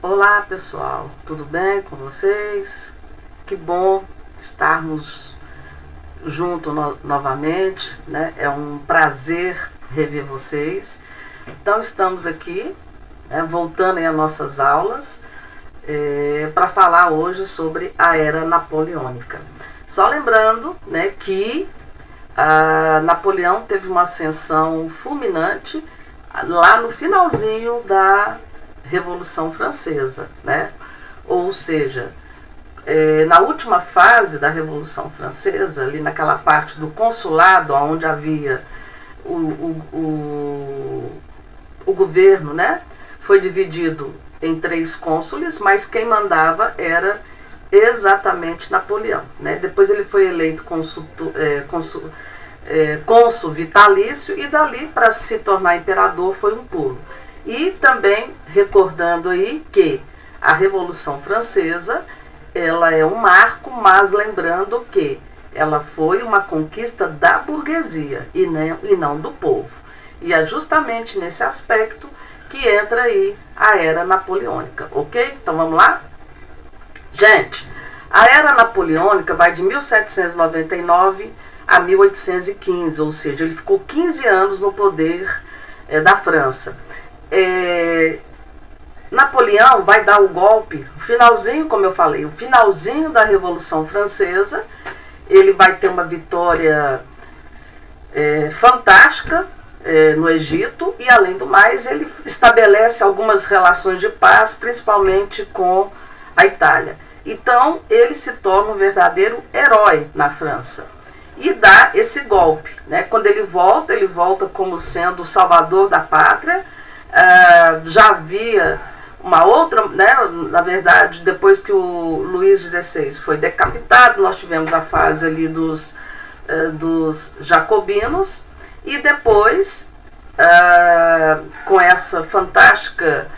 Olá pessoal, tudo bem com vocês? Que bom estarmos juntos novamente, né? É um prazer rever vocês. Então estamos aqui, né, voltando às nossas aulas, para falar hoje sobre a Era Napoleônica. Só lembrando, né, que Napoleão teve uma ascensão fulminante lá no finalzinho da Revolução Francesa, né? Ou seja, na última fase da Revolução Francesa, ali naquela parte do consulado, onde havia o governo, né? Foi dividido em 3 cônsules, mas quem mandava era exatamente Napoleão, né? Depois ele foi eleito cônsul vitalício, e dali para se tornar imperador foi um pulo. E também recordando aí que a Revolução Francesa, ela é um marco, mas lembrando que ela foi uma conquista da burguesia e não do povo. E é justamente nesse aspecto que entra aí a Era Napoleônica, ok? Então vamos lá? Gente, a Era Napoleônica vai de 1799 a 1815, ou seja, ele ficou 15 anos no poder da França. Napoleão vai dar o golpe, o finalzinho, como eu falei, o finalzinho da Revolução Francesa. Ele vai ter uma vitória fantástica no Egito, e além do mais ele estabelece algumas relações de paz, principalmente com a Itália. Então ele se torna um verdadeiro herói na França e dá esse golpe, né? Quando ele volta como sendo o salvador da pátria. Já havia uma outra, né, na verdade, depois que o Luís XVI foi decapitado, nós tivemos a fase ali dos jacobinos, e depois, com essa fantástica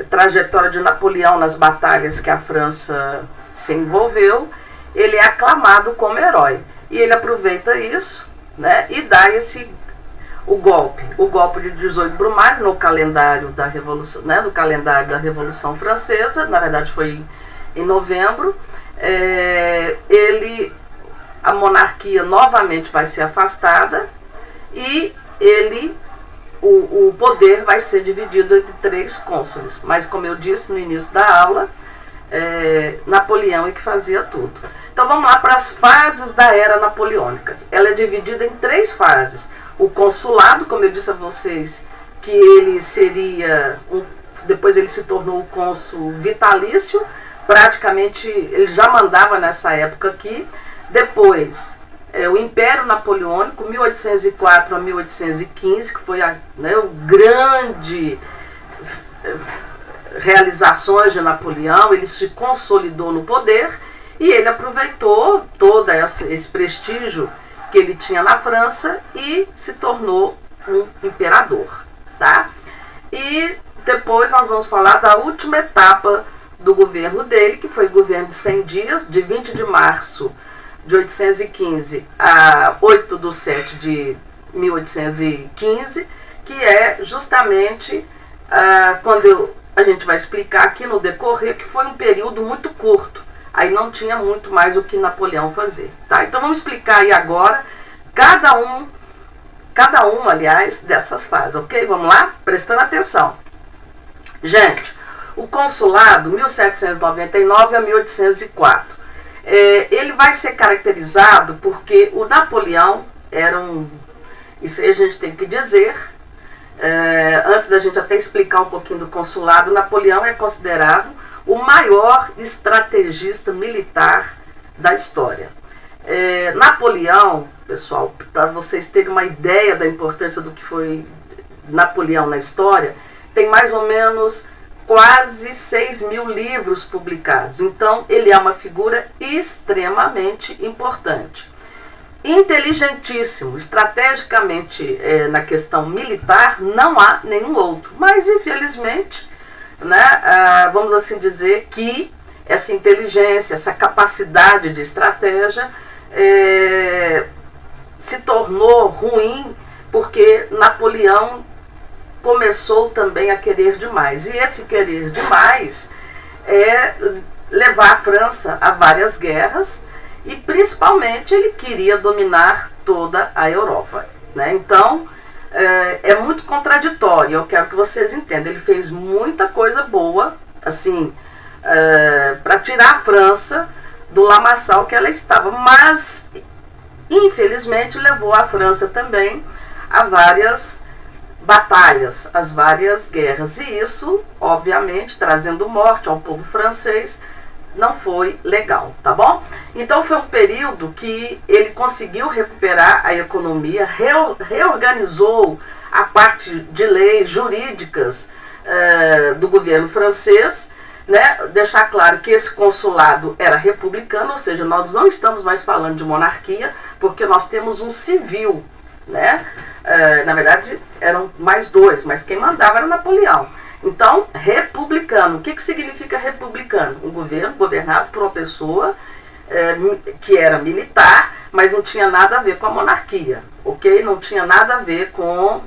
trajetória de Napoleão nas batalhas que a França se envolveu, ele é aclamado como herói, e ele aproveita isso, né, e dá o golpe de 18 de Brumaire no calendário da Revolução, né, no calendário da Revolução Francesa. Na verdade foi em novembro. A monarquia novamente vai ser afastada, e o poder vai ser dividido entre 3 cônsules. Mas como eu disse no início da aula, Napoleão é que fazia tudo. Então vamos lá para as fases da Era Napoleônica. Ela é dividida em 3 fases. O consulado, como eu disse a vocês, que ele seria depois ele se tornou o cônsul vitalício, praticamente ele já mandava nessa época aqui. Depois o Império Napoleônico, 1804 a 1815, que foi o grande realizações de Napoleão. Ele se consolidou no poder e ele aproveitou todo esse prestígio que ele tinha na França e se tornou um imperador, tá? E depois nós vamos falar da última etapa do governo dele, que foi o governo de 100 dias, de 20 de março de 1815 a 8 de 7 de 1815, que é justamente quando a gente vai explicar aqui no decorrer, que foi um período muito curto. Aí não tinha muito mais o que Napoleão fazer, tá? Então vamos explicar aí agora cada um, aliás, dessas fases, ok? Vamos lá? Prestando atenção. Gente, o consulado, 1799 a 1804, ele vai ser caracterizado porque o Napoleão era isso aí a gente tem que dizer, antes da gente até explicar um pouquinho do consulado. Napoleão é considerado o maior estrategista militar da história. Napoleão, pessoal, para vocês terem uma ideia da importância do que foi Napoleão na história, tem mais ou menos quase 6.000 livros publicados. Então ele é uma figura extremamente importante. Inteligentíssimo, estrategicamente na questão militar não há nenhum outro, mas infelizmente, né, vamos assim dizer que essa inteligência, essa capacidade de estratégia se tornou ruim, porque Napoleão começou também a querer demais. E esse querer demais é levar a França a várias guerras, e principalmente ele queria dominar toda a Europa, né? Então é muito contraditório, eu quero que vocês entendam. Ele fez muita coisa boa, assim, para tirar a França do lamaçal que ela estava, mas infelizmente levou a França também a várias batalhas, as várias guerras, e isso, obviamente, trazendo morte ao povo francês, não foi legal, tá bom? Então foi um período que ele conseguiu recuperar a economia, reorganizou a parte de leis jurídicas do governo francês, né? Deixar claro que esse consulado era republicano, ou seja, nós não estamos mais falando de monarquia, porque nós temos um civil, né? Na verdade eram mais dois, mas quem mandava era Napoleão. Então, republicano. O que significa republicano? Um governo governado por uma pessoa que era militar, mas não tinha nada a ver com a monarquia, ok? Não tinha nada a ver com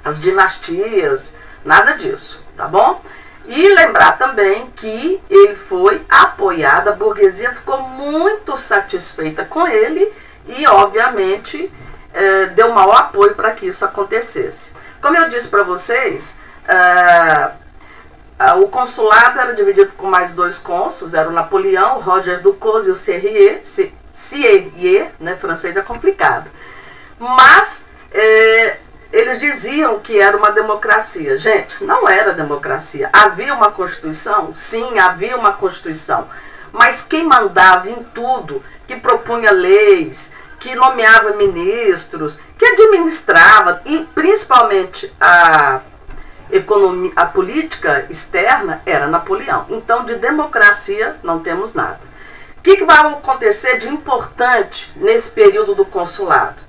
as dinastias, nada disso, tá bom? E lembrar também que ele foi apoiado, a burguesia ficou muito satisfeita com ele e, obviamente, deu maior apoio para que isso acontecesse. Como eu disse para vocês, o consulado era dividido com mais dois cônsules, era o Napoleão, o Roger Ducos e o Serrier, né, francês é complicado, mas eles diziam que era uma democracia. Gente, não era democracia. Havia uma Constituição? Sim, havia uma Constituição, mas quem mandava em tudo, que propunha leis, que nomeava ministros, que administrava, e principalmente a política externa, era Napoleão. Então, de democracia não temos nada. O que vai acontecer de importante nesse período do consulado?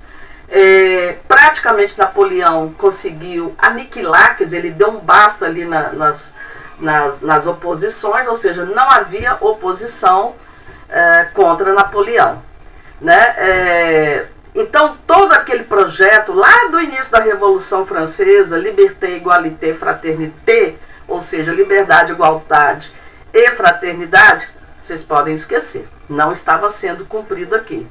Praticamente Napoleão conseguiu aniquilar, quer dizer, ele deu um basta ali nas oposições, ou seja, não havia oposição contra Napoleão, né? Então, todo aquele projeto, lá do início da Revolução Francesa, Liberté, Égalité, Fraternité, ou seja, liberdade, igualdade e fraternidade, vocês podem esquecer, não estava sendo cumprido aqui.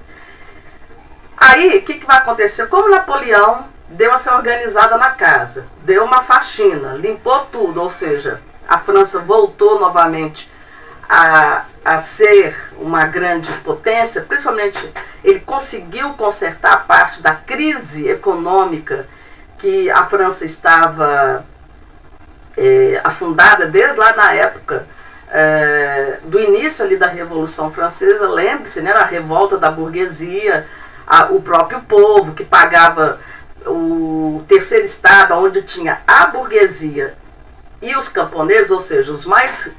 Aí, o que vai acontecer? Como Napoleão deu essa organizada na casa, deu uma faxina, limpou tudo, ou seja, a França voltou novamente a ser uma grande potência, principalmente ele conseguiu consertar a parte da crise econômica que a França estava afundada desde lá na época do início ali da Revolução Francesa. Lembre-se, né, a revolta da burguesia, o próprio povo que pagava o terceiro estado, onde tinha a burguesia e os camponeses, ou seja, os mais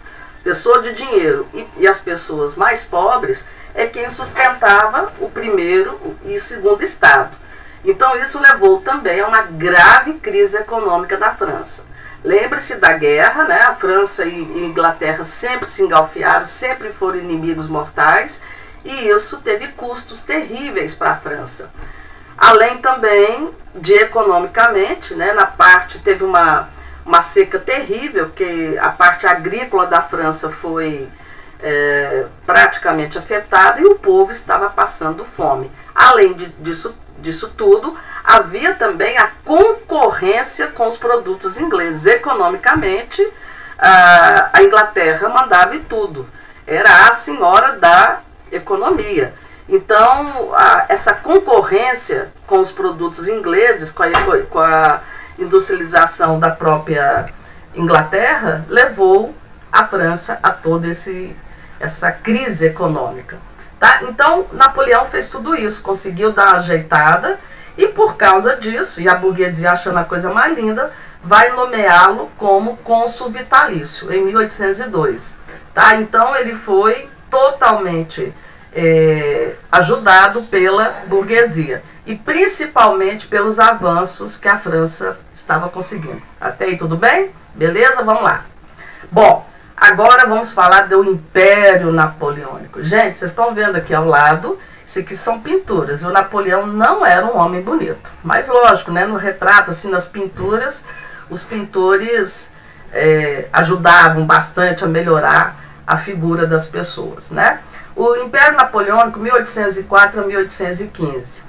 pessoas de dinheiro e as pessoas mais pobres, é quem sustentava o primeiro e segundo estado. Então isso levou também a uma grave crise econômica na França. Lembre-se da guerra, né? A França e Inglaterra sempre se engalfiaram, sempre foram inimigos mortais, e isso teve custos terríveis para a França. Além também de economicamente, né? Na parte, teve uma seca terrível, que a parte agrícola da França foi praticamente afetada e o povo estava passando fome. Além disso tudo, havia também a concorrência com os produtos ingleses. Economicamente, a Inglaterra mandava em tudo, era a senhora da economia. Então, essa concorrência com os produtos ingleses, com a industrialização da própria Inglaterra, levou a França a toda essa crise econômica. Tá? Então, Napoleão fez tudo isso, conseguiu dar uma ajeitada, e por causa disso, e a burguesia achando a coisa mais linda, vai nomeá-lo como cônsul vitalício, em 1802. Tá? Então, ele foi totalmente ajudado pela burguesia, e principalmente pelos avanços que a França estava conseguindo. Até aí tudo bem? Beleza? Vamos lá. Bom, agora vamos falar do Império Napoleônico. Gente, vocês estão vendo aqui ao lado, Isso aqui são pinturas. E o Napoleão não era um homem bonito. Mas lógico, né, no retrato, assim, nas pinturas, os pintores ajudavam bastante a melhorar a figura das pessoas, né? O Império Napoleônico, 1804 a 1815.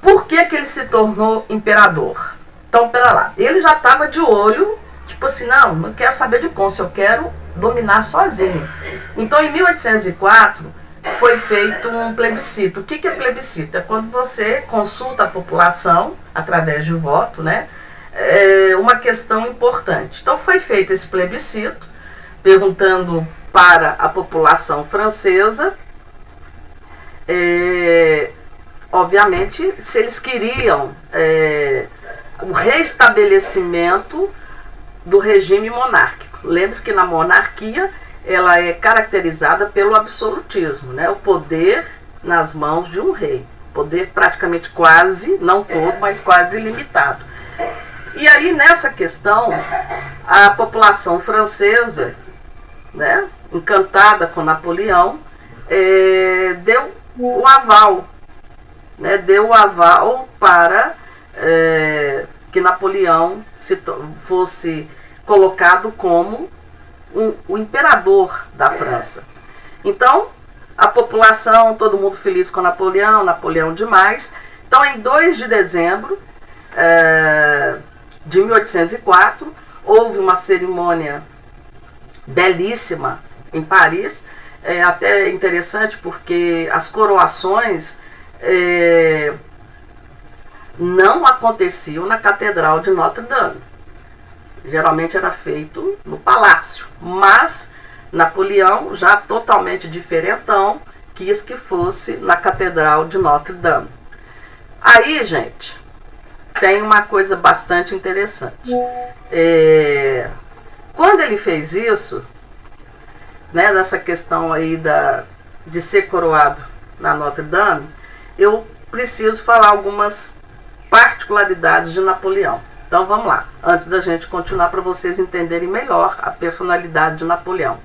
Por que que ele se tornou imperador? Então, pera lá, ele já estava de olho, tipo assim, não quero saber de cônsul, eu quero dominar sozinho. Então, em 1804, foi feito um plebiscito. O que que é plebiscito? É quando você consulta a população, através de voto, né? Uma questão importante. Então, foi feito esse plebiscito, perguntando para a população francesa, obviamente, se eles queriam o reestabelecimento do regime monárquico. Lembre-se que na monarquia ela é caracterizada pelo absolutismo, né? O poder nas mãos de um rei. Poder praticamente quase, não todo, mas quase ilimitado. E aí, nessa questão, a população francesa, né, encantada com Napoleão, deu o aval, né, deu o aval para que Napoleão fosse colocado como o imperador da França. Então, a população, todo mundo feliz com Napoleão, Napoleão demais. Então, em 2 de dezembro de 1804, houve uma cerimônia belíssima em Paris. Até interessante porque as coroações não aconteciam na Catedral de Notre-Dame. Geralmente era feito no palácio, mas Napoleão, já totalmente diferentão, quis que fosse na Catedral de Notre-Dame. Aí, gente, tem uma coisa bastante interessante. Quando ele fez isso, né, nessa questão aí de ser coroado na Notre-Dame, eu preciso falar algumas particularidades de Napoleão. Então vamos lá, antes da gente continuar, para vocês entenderem melhor a personalidade de Napoleão.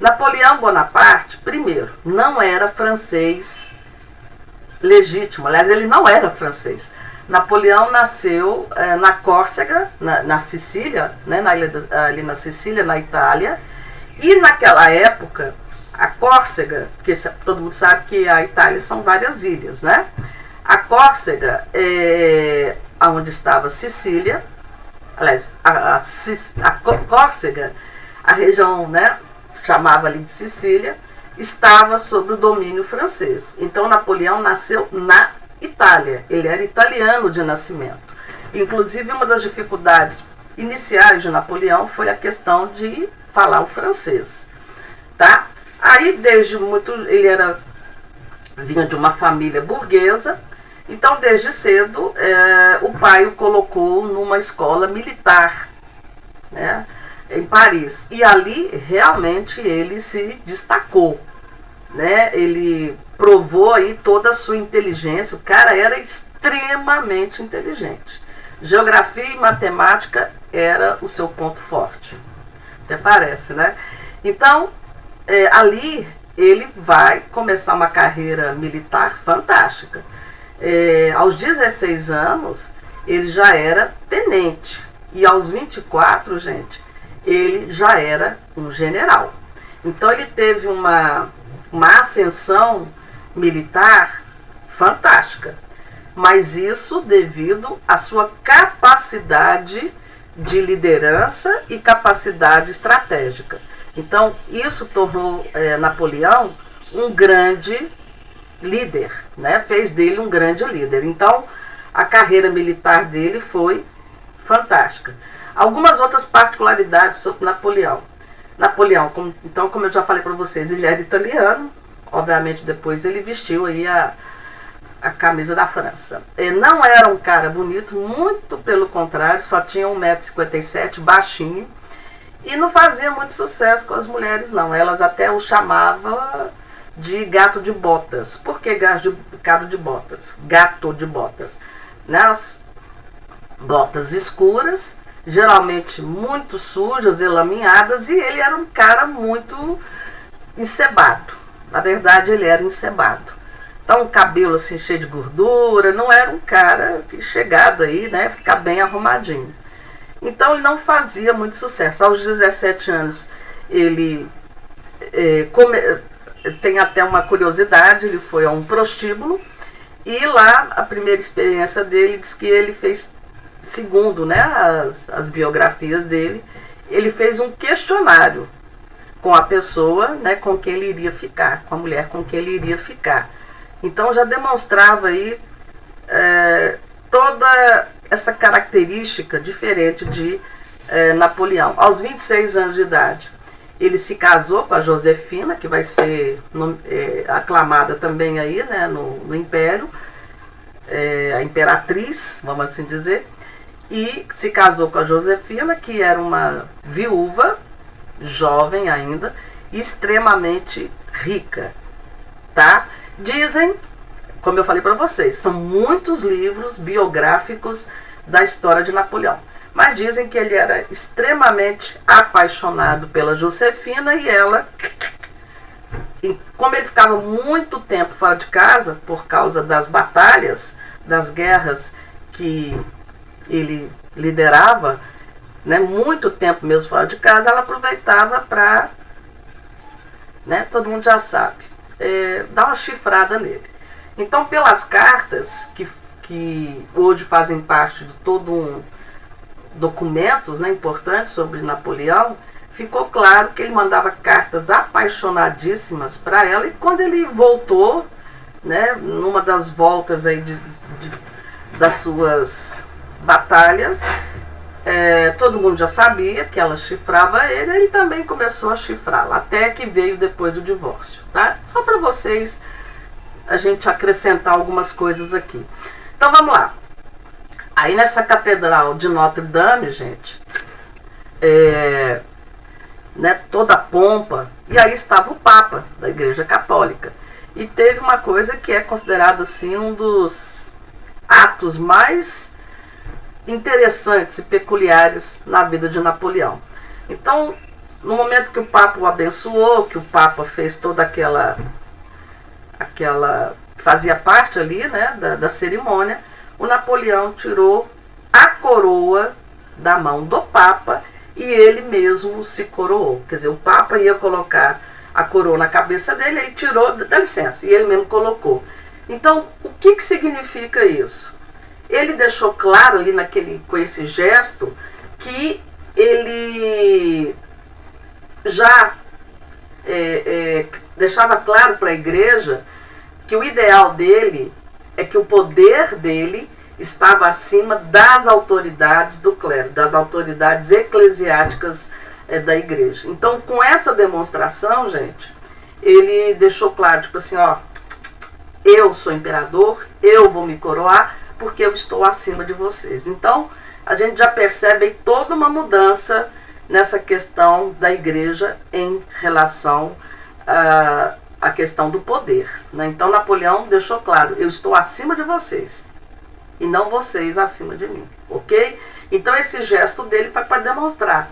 Napoleão Bonaparte, primeiro, não era francês legítimo. Aliás, ele não era francês. Napoleão nasceu na Córcega, na Sicília, né, ali na Sicília, na Itália. E naquela época, a Córcega, porque todo mundo sabe que a Itália são várias ilhas, né? A Córcega, onde estava Sicília, aliás, a Córcega, a região, né, chamava ali de Sicília, estava sob o domínio francês. Então Napoleão nasceu na Itália, ele era italiano de nascimento. Inclusive, uma das dificuldades iniciais de Napoleão foi a questão de falar o francês, tá? Aí, desde muito, ele vinha de uma família burguesa. Então, desde cedo, o pai o colocou numa escola militar, né, em Paris. E ali, realmente, ele se destacou, né? Ele provou aí toda a sua inteligência. O cara era extremamente inteligente. Geografia e matemática era o seu ponto forte. Até parece, né? Então, ali ele vai começar uma carreira militar fantástica. Aos 16 anos, ele já era tenente. E aos 24, gente, ele já era um general. Então, ele teve uma ascensão militar fantástica. Mas isso devido à sua capacidade de liderança e capacidade estratégica. Então, isso tornou Napoleão um grande líder, né? Fez dele um grande líder. Então, a carreira militar dele foi fantástica. Algumas outras particularidades sobre Napoleão. Napoleão, como eu já falei para vocês, ele era italiano. Obviamente, depois ele vestiu aí a camisa da França. Ele não era um cara bonito, muito pelo contrário, só tinha 1,57 m, baixinho. E não fazia muito sucesso com as mulheres, não. Elas até o chamavam de gato de botas. Por que gato de botas? Gato de botas. Nas botas escuras, geralmente muito sujas, elaminhadas, e ele era um cara muito encebado, Na verdade, ele era encebado. Então, o cabelo assim cheio de gordura, não era um cara chegado aí, né, ficar bem arrumadinho. Então, ele não fazia muito sucesso. Aos 17 anos, ele tem até uma curiosidade, ele foi a um prostíbulo, e lá, a primeira experiência dele, diz que ele fez, segundo, né, as biografias dele, ele fez um questionário com a pessoa, né, com quem ele iria ficar, com a mulher com quem ele iria ficar. Então já demonstrava aí toda essa característica diferente de Napoleão. Aos 26 anos de idade, ele se casou com a Josefina, que vai ser aclamada também aí, né, no Império, a imperatriz, vamos assim dizer, e se casou com a Josefina, que era uma viúva, jovem ainda, extremamente rica, tá? Dizem, como eu falei para vocês, são muitos livros biográficos da história de Napoleão, mas dizem que ele era extremamente apaixonado pela Josefina, e ela, como ele ficava muito tempo fora de casa por causa das batalhas, das guerras que ele liderava, né, muito tempo mesmo fora de casa, ela aproveitava para, né, todo mundo já sabe, dar uma chifrada nele. Então, pelas cartas que hoje fazem parte de todo um documentos, né, importantes sobre Napoleão, ficou claro que ele mandava cartas apaixonadíssimas para ela, e quando ele voltou, né, numa das voltas aí das suas batalhas, todo mundo já sabia que ela chifrava ele também começou a chifrá-la, até que veio depois o divórcio, tá? Só para vocês, a gente acrescentar algumas coisas aqui. Então vamos lá. Aí nessa catedral de Notre Dame, gente, né, toda a pompa, e aí estava o Papa da Igreja Católica. E teve uma coisa que é considerada assim um dos atos mais interessantes e peculiares na vida de Napoleão. Então, no momento que o Papa o abençoou, que o Papa fez toda aquela que fazia parte ali, né, da cerimônia, o Napoleão tirou a coroa da mão do Papa e ele mesmo se coroou. Quer dizer, o Papa ia colocar a coroa na cabeça dele, ele tirou, dá licença, e ele mesmo colocou. Então, o que significa isso? Ele deixou claro ali com esse gesto que ele já deixava claro para a igreja que o ideal dele é que o poder dele estava acima das autoridades do clero, das autoridades eclesiásticas da igreja. Então, com essa demonstração, gente, ele deixou claro, tipo assim, ó, eu sou imperador, eu vou me coroar, porque eu estou acima de vocês. Então, a gente já percebe aí toda uma mudança nessa questão da igreja em relação à questão do poder, né? Então, Napoleão deixou claro, eu estou acima de vocês, e não vocês acima de mim, ok? Então, esse gesto dele foi para demonstrar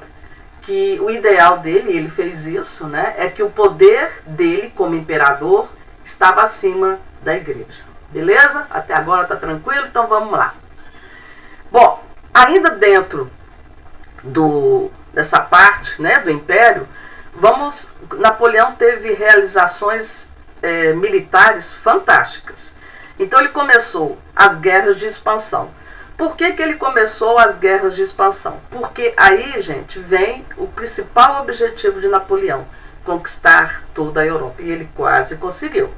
que o ideal dele, ele fez isso, né, é que o poder dele como imperador estava acima da igreja. Beleza? Até agora tá tranquilo? Então vamos lá. Bom, ainda dentro dessa parte, né, do Império, Napoleão teve realizações militares fantásticas. Então ele começou as guerras de expansão. Por que ele começou as guerras de expansão? Porque aí, gente, vem o principal objetivo de Napoleão, conquistar toda a Europa. E ele quase conseguiu.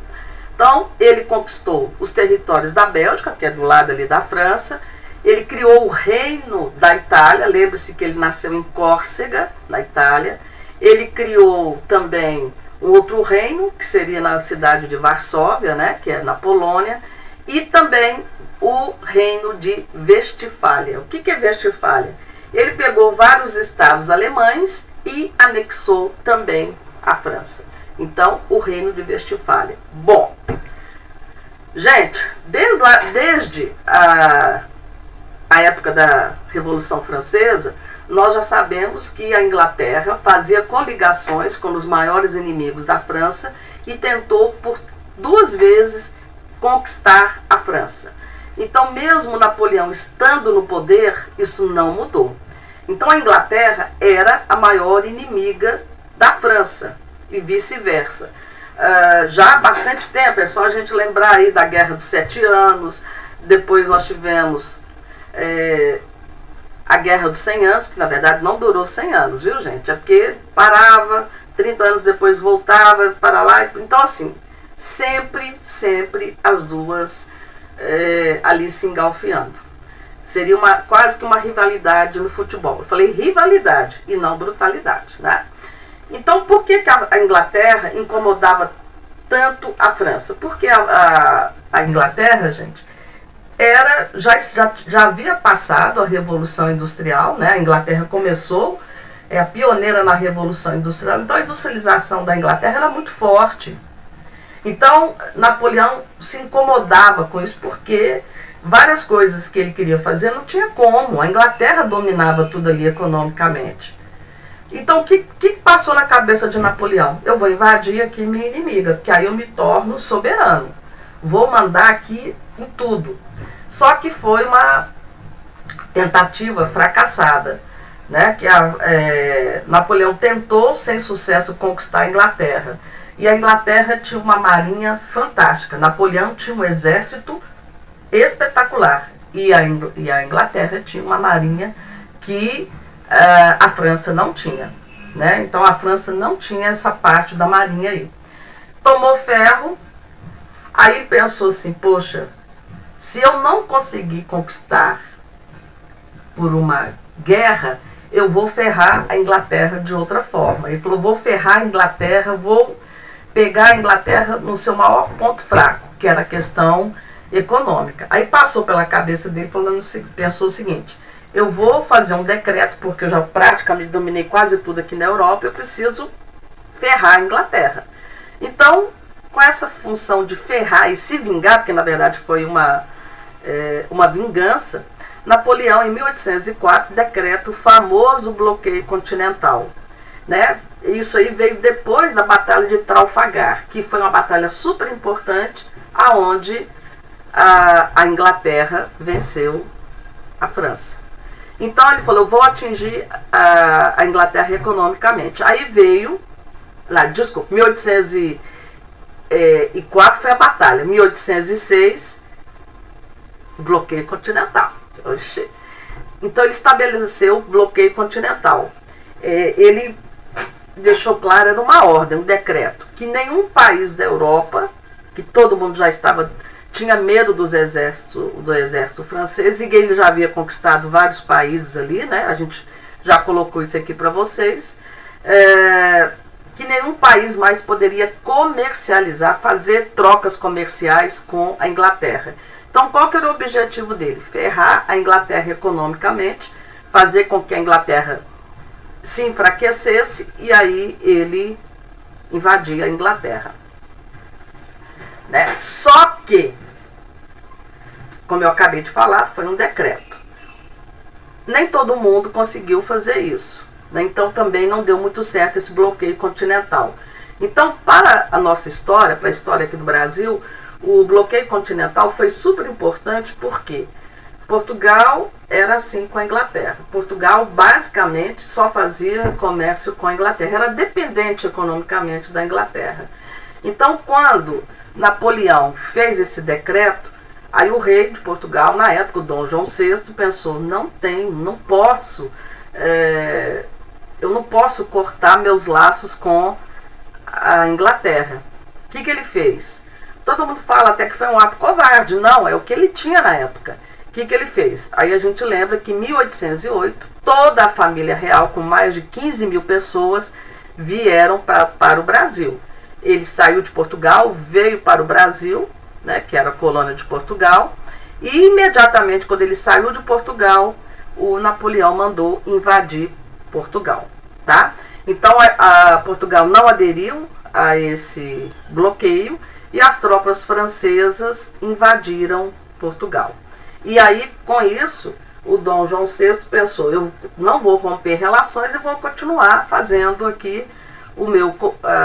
Então, ele conquistou os territórios da Bélgica, que é do lado ali da França. Ele criou o reino da Itália. Lembre-se que ele nasceu em Córcega, na Itália. Ele criou também um outro reino, que seria na cidade de Varsóvia, né, que é na Polônia. E também o reino de Westfália. O que é Westfália? Ele pegou vários estados alemães e anexou também a França. Então, o reino de Westfália. Bom, gente, desde a época da Revolução Francesa, nós já sabemos que a Inglaterra fazia coligações com os maiores inimigos da França e tentou por 2 vezes conquistar a França. Então, mesmo Napoleão estando no poder, isso não mudou. Então, a Inglaterra era a maior inimiga da França e vice-versa. Já há bastante tempo, é só a gente lembrar aí da Guerra dos 7 Anos, depois nós tivemos a Guerra dos 100 Anos, que na verdade não durou 100 anos, viu, gente? É porque parava, 30 anos depois voltava para lá. Então, assim, sempre as duas ali se engalfiando. Seria quase que uma rivalidade no futebol. Eu falei rivalidade e não brutalidade, né? Então, por que a Inglaterra incomodava tanto a França? Porque a Inglaterra, gente, já havia passado a Revolução Industrial, né? A Inglaterra começou, é a pioneira na Revolução Industrial, então a industrialização da Inglaterra era muito forte. Então, Napoleão se incomodava com isso, porque várias coisas que ele queria fazer não tinha como, a Inglaterra dominava tudo ali economicamente. Então, o que passou na cabeça de Napoleão? Eu vou invadir aqui minha inimiga, porque aí eu me torno soberano. Vou mandar aqui em tudo. Só que foi uma tentativa fracassada, né? Que Napoleão tentou, sem sucesso, conquistar a Inglaterra. E a Inglaterra tinha uma marinha fantástica. Napoleão tinha um exército espetacular. E a Inglaterra tinha uma marinha que a França não tinha, né? Então a França não tinha essa parte da marinha aí. Tomou ferro, aí pensou assim, poxa, se eu não conseguir conquistar por uma guerra, eu vou ferrar a Inglaterra de outra forma. Ele falou, vou ferrar a Inglaterra, vou pegar a Inglaterra no seu maior ponto fraco, que era a questão econômica. Aí passou pela cabeça dele, pensou o seguinte, eu vou fazer um decreto, porque eu já praticamente dominei quase tudo aqui na Europa, eu preciso ferrar a Inglaterra. Então, com essa função de ferrar e se vingar, porque na verdade foi uma vingança, Napoleão, em 1804, decreta o famoso bloqueio continental, né? Isso aí veio depois da Batalha de Trafalgar, que foi uma batalha super importante, aonde a Inglaterra venceu a França. Então ele falou, eu vou atingir a Inglaterra economicamente. Aí veio, 1804 foi a batalha, 1806, bloqueio continental. Então ele estabeleceu o bloqueio continental. Ele deixou claro, era uma ordem, um decreto, que nenhum país da Europa, que todo mundo já tinha medo do exército francês, e ele já havia conquistado vários países ali, né? A gente já colocou isso aqui para vocês, que nenhum país mais poderia comercializar, fazer trocas comerciais com a Inglaterra. Então, qual que era o objetivo dele? Ferrar a Inglaterra economicamente, fazer com que a Inglaterra se enfraquecesse, e aí ele invadia a Inglaterra. Né? Só que, como eu acabei de falar, foi um decreto. Nem todo mundo conseguiu fazer isso, né? Então também não deu muito certo esse bloqueio continental. Então, para a nossa história, para a história aqui do Brasil, o bloqueio continental foi super importante, porque Portugal era assim com a Inglaterra. Portugal basicamente só fazia comércio com a Inglaterra, era dependente economicamente da Inglaterra. Então, quando Napoleão fez esse decreto, aí o rei de Portugal, na época, o Dom João VI, pensou, eu não posso cortar meus laços com a Inglaterra. O que ele fez? Todo mundo fala até que foi um ato covarde. Não, é o que ele tinha na época. O que ele fez? Aí a gente lembra que em 1808, toda a família real, com mais de 15 mil pessoas, vieram para o Brasil. Ele saiu de Portugal, veio para o Brasil, né, que era a colônia de Portugal, e imediatamente, quando ele saiu de Portugal, o Napoleão mandou invadir Portugal. Tá? Então, Portugal não aderiu a esse bloqueio, e as tropas francesas invadiram Portugal. E aí, com isso, o Dom João VI pensou, eu não vou romper relações e vou continuar fazendo aqui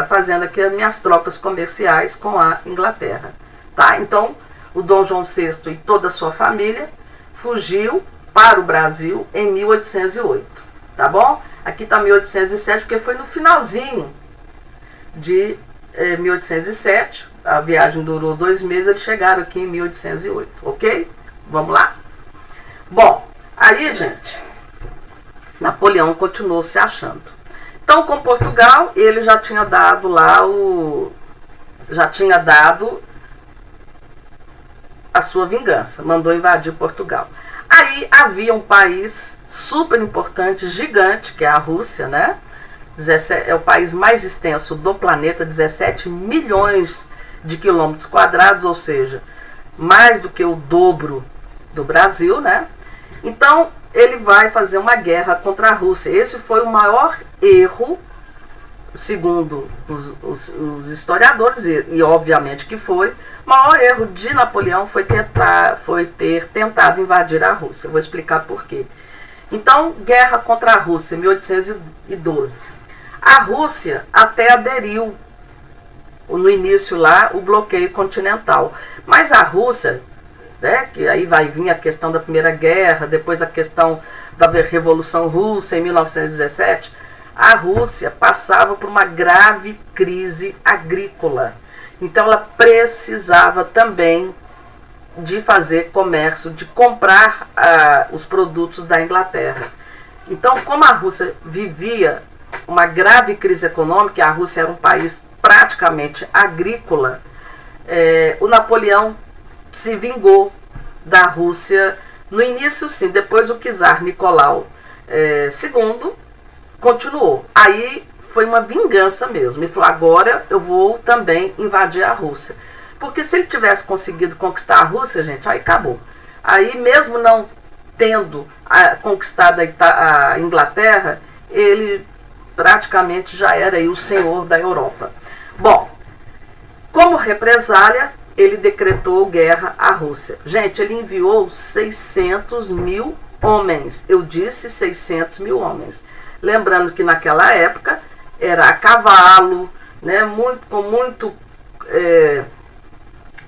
fazendo aqui as minhas trocas comerciais com a Inglaterra, tá? Então, o Dom João VI e toda a sua família fugiu para o Brasil em 1808, tá bom? Aqui está 1807, porque foi no finalzinho de 1807, a viagem durou 2 meses, eles chegaram aqui em 1808, ok? Vamos lá? Bom, aí, gente, Napoleão continuou se achando. Então, com Portugal, ele já tinha dado lá a sua vingança, mandou invadir Portugal. Aí havia um país super importante, gigante, que é a Rússia, né? É o país mais extenso do planeta, 17 milhões de quilômetros quadrados, ou seja, mais do que o dobro do Brasil, né? Então, ele vai fazer uma guerra contra a Rússia. Esse foi o maior erro, segundo os historiadores, e obviamente que foi, o maior erro de Napoleão foi ter tentado invadir a Rússia. Eu vou explicar por quê. Então, guerra contra a Rússia, 1812. A Rússia até aderiu, no início lá, o bloqueio continental. Mas a Rússia, né, que aí vai vir a questão da Primeira Guerra, depois a questão da Revolução Russa em 1917, a Rússia passava por uma grave crise agrícola. Então ela precisava também de fazer comércio, de comprar os produtos da Inglaterra. Então, como a Rússia vivia uma grave crise econômica, a Rússia era um país praticamente agrícola, o Napoleão se vingou da Rússia no início, sim. Depois o czar Nicolau II continuou. Aí foi uma vingança mesmo. Ele falou, agora eu vou também invadir a Rússia. Porque se ele tivesse conseguido conquistar a Rússia, gente, aí acabou. Aí mesmo não tendo conquistado a Inglaterra, ele praticamente já era aí o senhor da Europa. Bom, como represália, ele decretou guerra à Rússia. Gente, ele enviou 600 mil homens. Eu disse 600 mil homens. Lembrando que naquela época era a cavalo, né,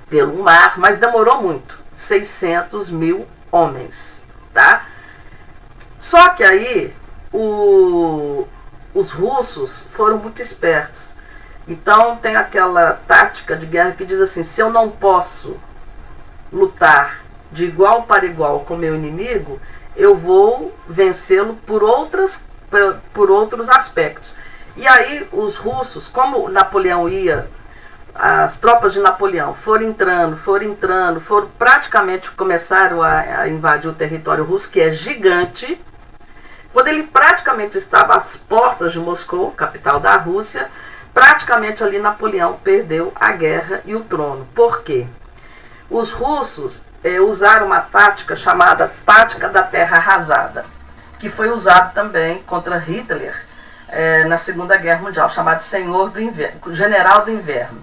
pelo mar, mas demorou muito. 600 mil homens, tá? Só que aí os russos foram muito espertos. Então tem aquela tática de guerra que diz assim, se eu não posso lutar de igual para igual com meu inimigo, eu vou vencê-lo por outros aspectos. E aí os russos, como Napoleão as tropas de Napoleão foram praticamente começaram a invadir o território russo, que é gigante. Quando ele praticamente estava às portas de Moscou, capital da Rússia, praticamente ali Napoleão perdeu a guerra e o trono. Por quê? Os russos usaram uma tática chamada tática da terra arrasada, que foi usada também contra Hitler na Segunda Guerra Mundial, chamado Senhor do Inverno, General do Inverno.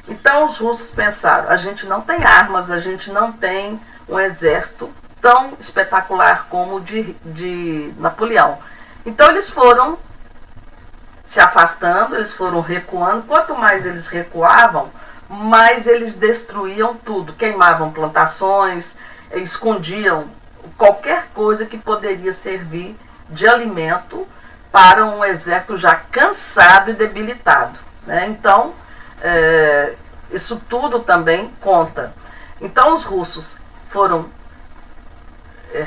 Então os russos pensaram, a gente não tem armas, a gente não tem um exército tão espetacular como o de Napoleão. Então eles foram se afastando, eles foram recuando. Quanto mais eles recuavam, mais eles destruíam tudo, queimavam plantações, escondiam qualquer coisa que poderia servir de alimento para um exército já cansado e debilitado, né? Então, isso tudo também conta. Então os russos foram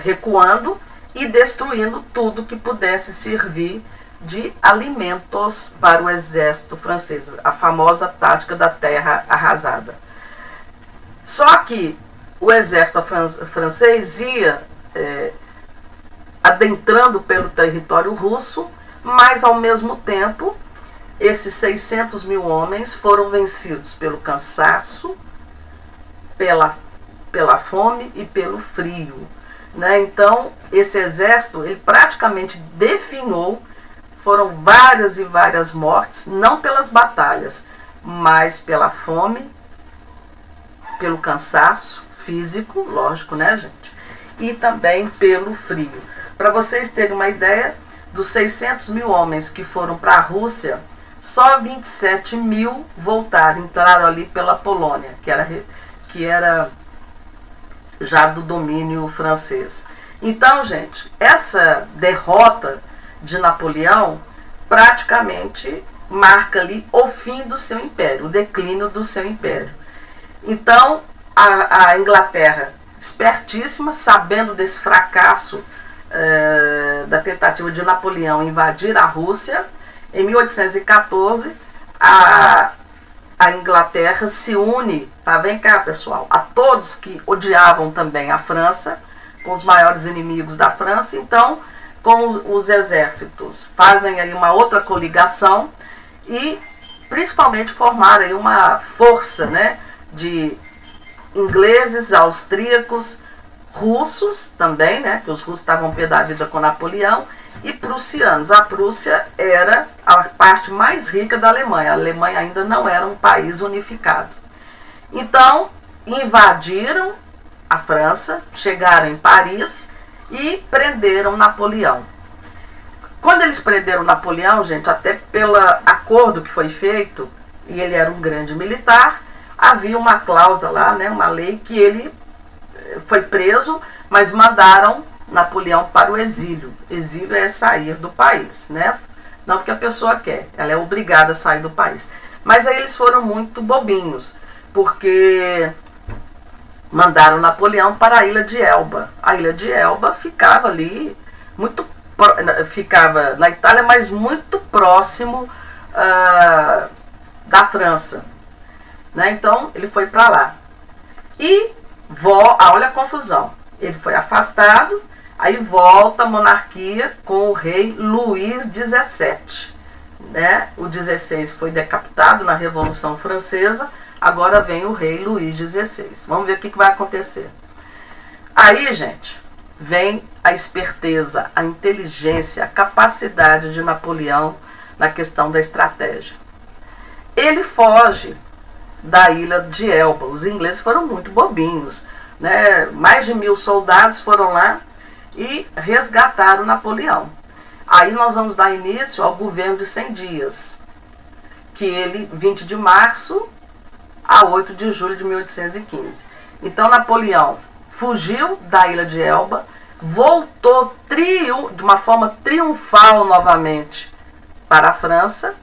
recuando e destruindo tudo que pudesse servir de alimentos para o exército francês, a famosa tática da terra arrasada. Só que o exército francês ia adentrando pelo território russo, mas ao mesmo tempo esses 600 mil homens foram vencidos pelo cansaço, pela fome e pelo frio, né? Então esse exército ele praticamente definhou. Foram várias e várias mortes, não pelas batalhas, mas pela fome, pelo cansaço físico, lógico, né, gente? e também pelo frio. Para vocês terem uma ideia, dos 600 mil homens que foram para a Rússia, só 27 mil voltaram, entraram ali pela Polônia, que era já do domínio francês. Então, gente, essa derrota de Napoleão praticamente marca ali o fim do seu império, o declínio do seu império. Então, a Inglaterra, espertíssima, sabendo desse fracasso da tentativa de Napoleão invadir a Rússia, em 1814, a Inglaterra se une, vem cá pessoal, a todos que odiavam também a França, com os maiores inimigos da França. Então, com os exércitos, fazem aí uma outra coligação e principalmente formaram aí uma força, né, de ingleses, austríacos, russos também, né, que os russos estavam pé da vida com Napoleão, e prussianos. A Prússia era a parte mais rica da Alemanha. A Alemanha ainda não era um país unificado. Então, invadiram a França, chegaram em Paris e prenderam Napoleão. Quando eles prenderam Napoleão, gente, até pelo acordo que foi feito, e ele era um grande militar, havia uma cláusula lá, né, uma lei que ele foi preso, mas mandaram Napoleão para o exílio. Exílio é sair do país, né? Não porque a pessoa quer, ela é obrigada a sair do país. Mas aí eles foram muito bobinhos, porque mandaram Napoleão para a Ilha de Elba. A Ilha de Elba ficava ali, ficava na Itália, mas muito próximo da França, né? Então ele foi para lá. E olha a confusão. Ele foi afastado, aí volta a monarquia com o rei Luís XVII. Né? O 16 foi decapitado na Revolução Francesa, agora vem o rei Luís XVI. Vamos ver o que vai acontecer. Aí, gente, vem a esperteza, a inteligência, a capacidade de Napoleão na questão da estratégia. Ele foge da ilha de Elba. Os ingleses foram muito bobinhos, né? Mais de 1000 soldados foram lá e resgataram Napoleão. Aí nós vamos dar início ao governo de 100 dias, que ele, 20 de março a 8 de julho de 1815. Então Napoleão fugiu da ilha de Elba, voltou de uma forma triunfal novamente para a França,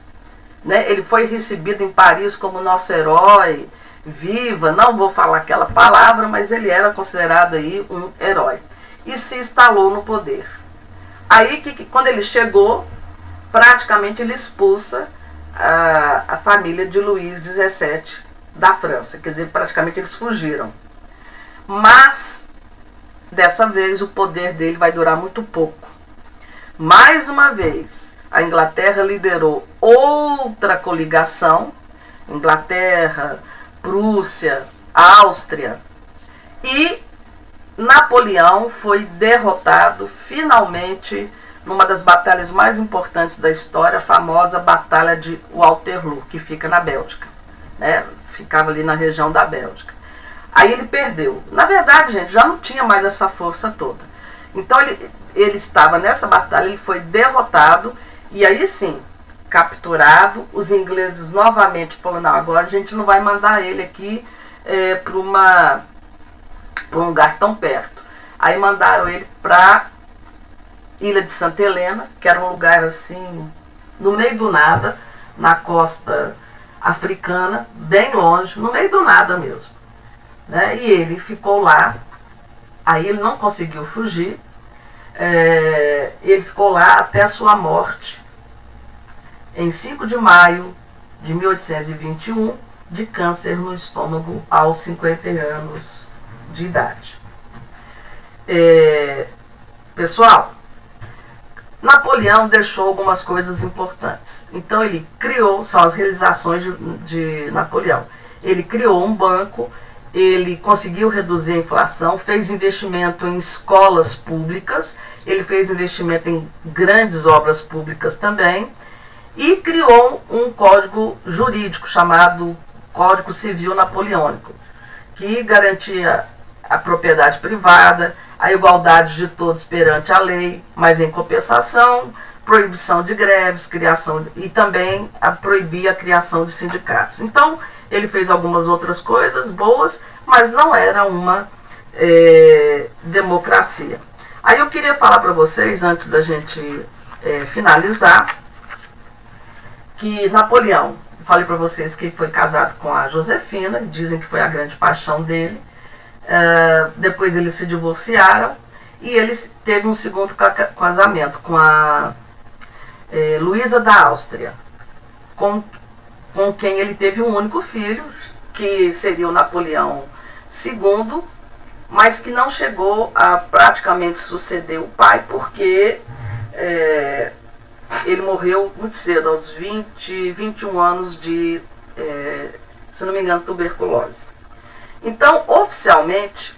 né? Ele foi recebido em Paris como nosso herói, viva, não vou falar aquela palavra, mas ele era considerado aí um herói. E se instalou no poder. Aí, quando ele chegou, praticamente ele expulsa a família de Luís XVII da França. Quer dizer, praticamente eles fugiram. Mas, dessa vez, o poder dele vai durar muito pouco. Mais uma vez, a Inglaterra liderou outra coligação, Inglaterra, Prússia, Áustria, e Napoleão foi derrotado finalmente numa das batalhas mais importantes da história, a famosa Batalha de Waterloo, que fica na Bélgica, né? Ficava ali na região da Bélgica. Aí ele perdeu. Na verdade, gente, já não tinha mais essa força toda. Então ele estava nessa batalha, ele foi derrotado, e aí sim, capturado. Os ingleses novamente falaram, não, agora a gente não vai mandar ele aqui para um lugar tão perto. Aí mandaram ele para Ilha de Santa Helena, que era um lugar assim, no meio do nada, na costa africana, bem longe, no meio do nada mesmo, né? E ele ficou lá. Aí ele não conseguiu fugir, ele ficou lá até a sua morte, em 5 de maio de 1821, de câncer no estômago, aos 50 anos de idade. Pessoal, Napoleão deixou algumas coisas importantes. Então ele criou, são as realizações de Napoleão. Ele criou um banco, ele conseguiu reduzir a inflação, fez investimento em escolas públicas, ele fez investimento em grandes obras públicas também, e criou um código jurídico chamado Código Civil Napoleônico, que garantia a propriedade privada, a igualdade de todos perante a lei, mas em compensação, proibição de greves, criação e também proibir a criação de sindicatos. Então, ele fez algumas outras coisas boas, mas não era uma democracia. Aí eu queria falar para vocês, antes da gente finalizar, que Napoleão, falei para vocês que foi casado com a Josefina, dizem que foi a grande paixão dele. Depois eles se divorciaram e ele teve um segundo casamento com a Luísa da Áustria, com quem ele teve um único filho, que seria o Napoleão II, mas que não chegou a praticamente suceder o pai, porque ele morreu muito cedo, aos 21 anos de, se não me engano, tuberculose. Então, oficialmente,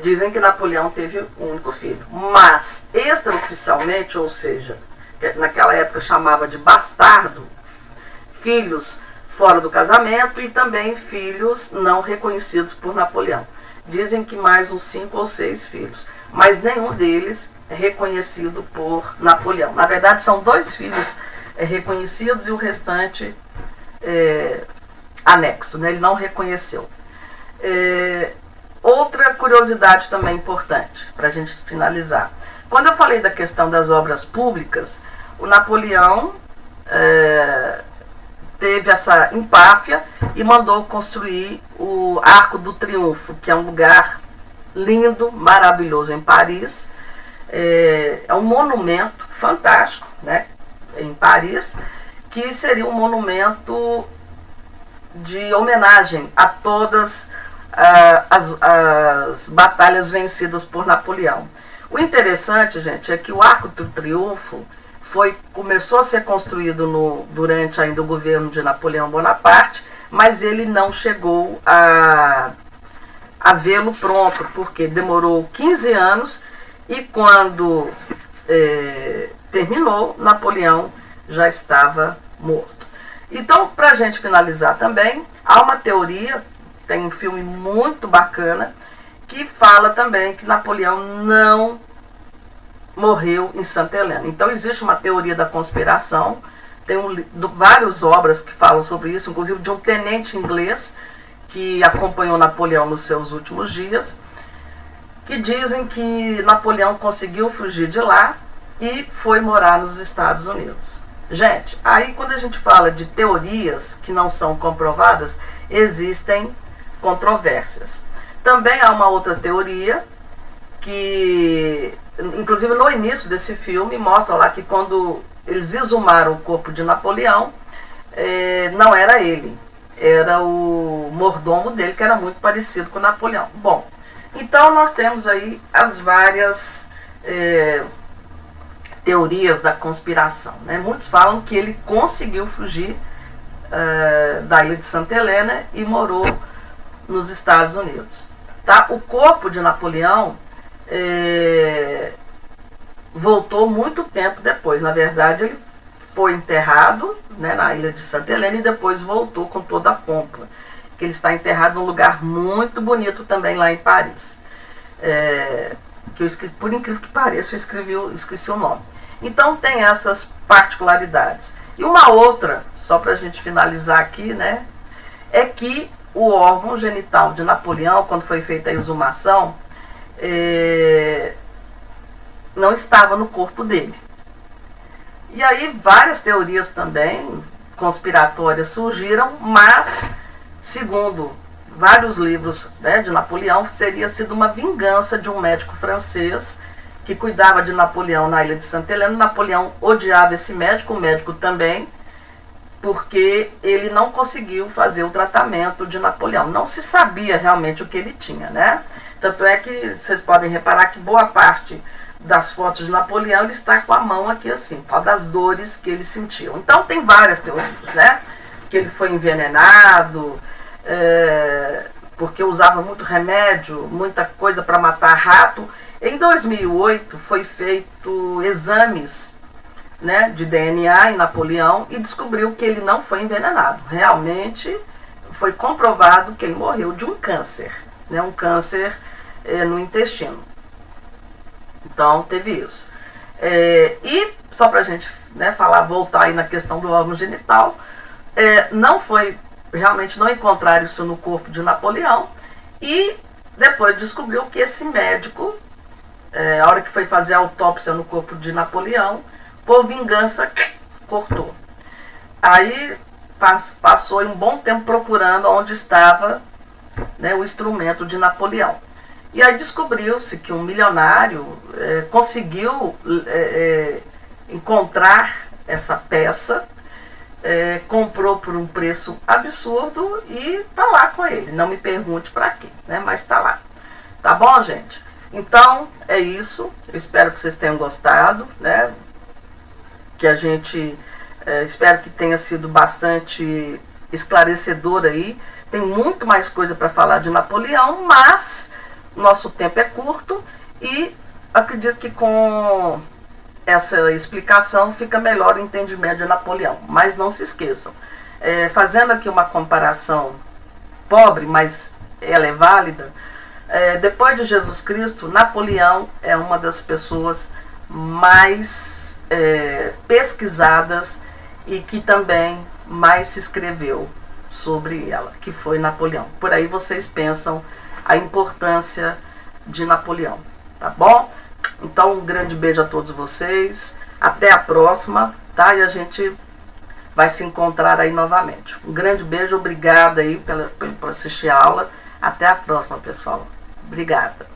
dizem que Napoleão teve um único filho, mas extraoficialmente, ou seja, naquela época chamava de bastardo, filhos fora do casamento e também filhos não reconhecidos por Napoleão. Dizem que mais uns 5 ou 6 filhos, mas nenhum deles é reconhecido por Napoleão. Na verdade, são 2 filhos reconhecidos e o restante anexo, né? Ele não reconheceu. Outra curiosidade também importante, para a gente finalizar. Quando eu falei da questão das obras públicas, o Napoleão teve essa empáfia e mandou construir o Arco do Triunfo, que é um lugar lindo, maravilhoso em Paris. É um monumento fantástico, né, em Paris, que seria um monumento de homenagem a todas as batalhas vencidas por Napoleão. O interessante, gente, é que o Arco do Triunfo começou a ser construído durante ainda o governo de Napoleão Bonaparte, mas ele não chegou a vê-lo pronto, porque demorou 15 anos e quando terminou, Napoleão já estava morto. Então, para a gente finalizar também, há uma teoria, tem um filme muito bacana, que fala também que Napoleão não morreu em Santa Helena. Então existe uma teoria da conspiração, tem várias obras que falam sobre isso, inclusive de um tenente inglês que acompanhou Napoleão nos seus últimos dias, que dizem que Napoleão conseguiu fugir de lá e foi morar nos Estados Unidos. Gente, aí quando a gente fala de teorias que não são comprovadas, existem controvérsias. Também há uma outra teoria que, inclusive no início desse filme, mostra lá que quando eles exumaram o corpo de Napoleão, não era ele, era o mordomo dele, que era muito parecido com Napoleão. Bom, então nós temos aí as várias teorias da conspiração, né? Muitos falam que ele conseguiu fugir da ilha de Santa Helena e morou nos Estados Unidos. Tá? O corpo de Napoleão voltou muito tempo depois. Na verdade, ele foi enterrado, né, na ilha de Santa Helena e depois voltou com toda a pompa. Que ele está enterrado num lugar muito bonito também lá em Paris. Que eu esqueci, por incrível que pareça, eu esqueci o nome. Então tem essas particularidades. E uma outra, só para a gente finalizar aqui, né, é que o órgão genital de Napoleão, quando foi feita a exumação, não estava no corpo dele. E aí várias teorias também conspiratórias surgiram, mas, segundo vários livros, né, de Napoleão, seria sido uma vingança de um médico francês que cuidava de Napoleão na ilha de Santa Helena. Napoleão odiava esse médico, o médico também, porque ele não conseguiu fazer o tratamento de Napoleão. Não se sabia realmente o que ele tinha, né? Tanto é que vocês podem reparar que boa parte das fotos de Napoleão ele está com a mão aqui assim, por causa das dores que ele sentiu. Então tem várias teorias, né? Que ele foi envenenado, porque usava muito remédio, muita coisa para matar rato. Em 2008 foi feito exames, né, de DNA em Napoleão e descobriu que ele não foi envenenado. Realmente foi comprovado que ele morreu de um câncer. né, um câncer no intestino. Então, teve isso. E, só para a gente, né, voltar aí na questão do órgão genital, realmente não encontraram isso no corpo de Napoleão, e depois descobriu que esse médico, a hora que foi fazer a autópsia no corpo de Napoleão, por vingança, cortou. Aí passou um bom tempo procurando onde estava, né, o instrumento de Napoleão. E aí descobriu-se que um milionário conseguiu encontrar essa peça, comprou por um preço absurdo e tá lá com ele. Não me pergunte para quê, né, mas tá lá. Tá bom, gente? Então, é isso. Eu espero que vocês tenham gostado, né? Que a gente... espero que tenha sido bastante esclarecedor aí. Tem muito mais coisa para falar de Napoleão, mas nosso tempo é curto e acredito que com essa explicação fica melhor o entendimento de Napoleão. Mas não se esqueçam, fazendo aqui uma comparação pobre, mas ela é válida, depois de Jesus Cristo, Napoleão é uma das pessoas mais pesquisadas e que também mais se escreveu sobre ela, que foi Napoleão. Por aí vocês pensam a importância de Napoleão, tá bom? Então, um grande beijo a todos vocês, até a próxima, tá? E a gente vai se encontrar aí novamente. Um grande beijo, obrigada aí por assistir a aula. Até a próxima, pessoal. Obrigada.